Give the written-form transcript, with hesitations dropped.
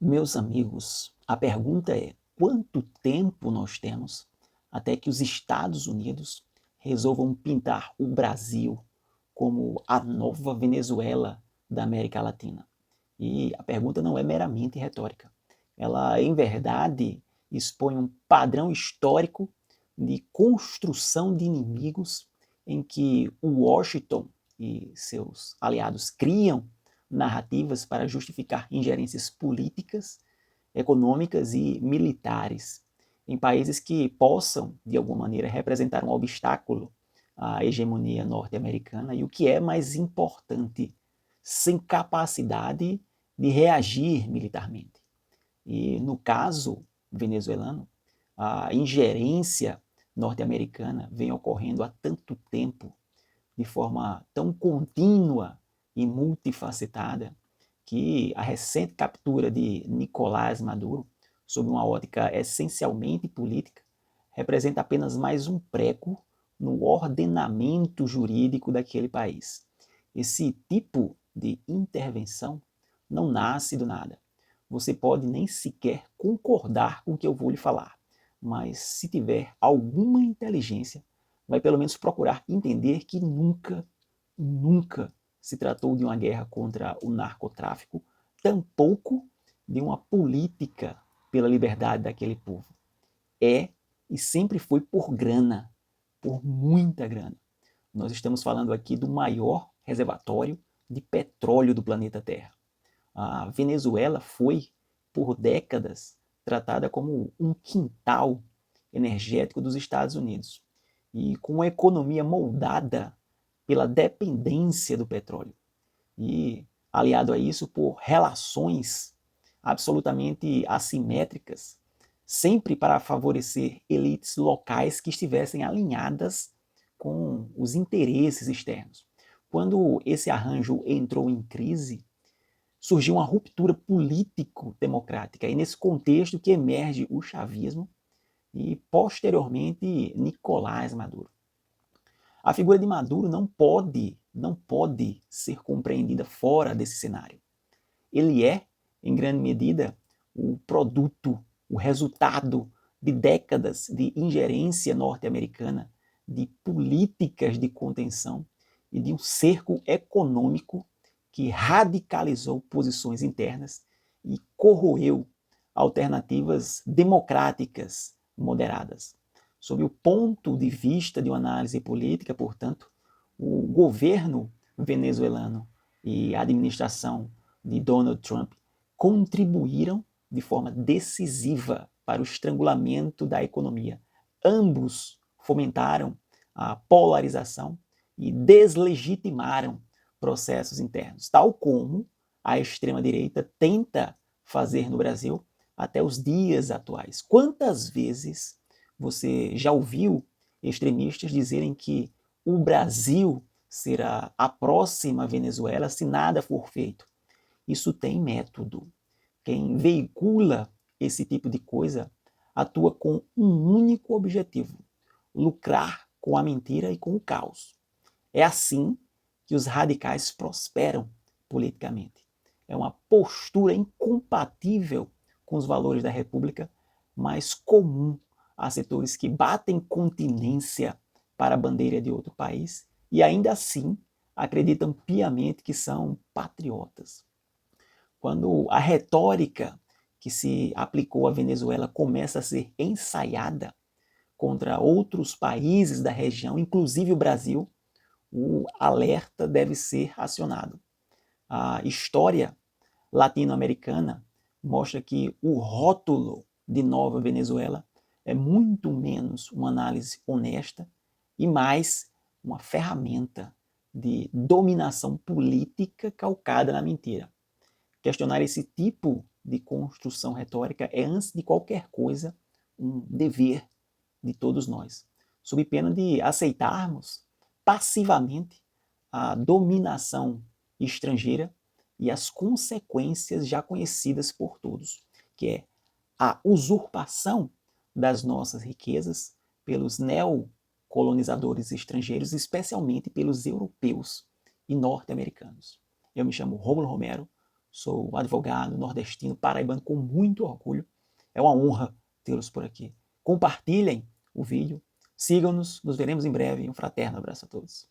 Meus amigos, a pergunta é: quanto tempo nós temos até que os Estados Unidos resolvam pintar o Brasil como a nova Venezuela da América Latina? E a pergunta não é meramente retórica. Ela, em verdade, expõe um padrão histórico de construção de inimigos em que o Washington e seus aliados criam narrativas para justificar ingerências políticas, econômicas e militares em países que possam, de alguma maneira, representar um obstáculo à hegemonia norte-americana e, o que é mais importante, sem capacidade de reagir militarmente. E, no caso venezuelano, a ingerência norte-americana vem ocorrendo há tanto tempo, de forma tão contínua e multifacetada, que a recente captura de Nicolás Maduro, sob uma ótica essencialmente política, representa apenas mais um prego no ordenamento jurídico daquele país. Esse tipo de intervenção não nasce do nada. Você pode nem sequer concordar com o que eu vou lhe falar, mas se tiver alguma inteligência, vai pelo menos procurar entender que nunca se tratou de uma guerra contra o narcotráfico, tampouco de uma política pela liberdade daquele povo. É e sempre foi por grana, por muita grana. Nós estamos falando aqui do maior reservatório de petróleo do planeta Terra. A Venezuela foi, por décadas, tratada como um quintal energético dos Estados Unidos e com uma economia moldada pela dependência do petróleo. E, aliado a isso, por relações absolutamente assimétricas, sempre para favorecer elites locais que estivessem alinhadas com os interesses externos. Quando esse arranjo entrou em crise, surgiu uma ruptura político-democrática. E nesse contexto que emerge o chavismo e, posteriormente, Nicolás Maduro. A figura de Maduro não pode ser compreendida fora desse cenário. Ele é, em grande medida, o produto, o resultado de décadas de ingerência norte-americana, de políticas de contenção e de um cerco econômico que radicalizou posições internas e corroeu alternativas democráticas moderadas. Sob o ponto de vista de uma análise política, portanto, o governo venezuelano e a administração de Donald Trump contribuíram de forma decisiva para o estrangulamento da economia. Ambos fomentaram a polarização e deslegitimaram processos internos, tal como a extrema-direita tenta fazer no Brasil até os dias atuais. Quantas vezes você já ouviu extremistas dizerem que o Brasil será a próxima Venezuela se nada for feito? Isso tem método. Quem veicula esse tipo de coisa atua com um único objetivo: lucrar com a mentira e com o caos. É assim que os radicais prosperam politicamente. É uma postura incompatível com os valores da República, mas comum a setores que batem continência para a bandeira de outro país e ainda assim acreditam piamente que são patriotas. Quando a retórica que se aplicou à Venezuela começa a ser ensaiada contra outros países da região, inclusive o Brasil, o alerta deve ser acionado. A história latino-americana mostra que o rótulo de Nova Venezuela é muito menos uma análise honesta e mais uma ferramenta de dominação política calcada na mentira. Questionar esse tipo de construção retórica é, antes de qualquer coisa, um dever de todos nós, sob pena de aceitarmos passivamente a dominação estrangeira e as consequências já conhecidas por todos, que é a usurpação das nossas riquezas pelos neocolonizadores estrangeiros, especialmente pelos europeus e norte-americanos. Eu me chamo Rômulo Romero, Sou advogado nordestino, paraibano, com muito orgulho. É uma honra tê-los por aqui. Compartilhem o vídeo, sigam-nos, nos veremos em breve. Um fraterno abraço a todos.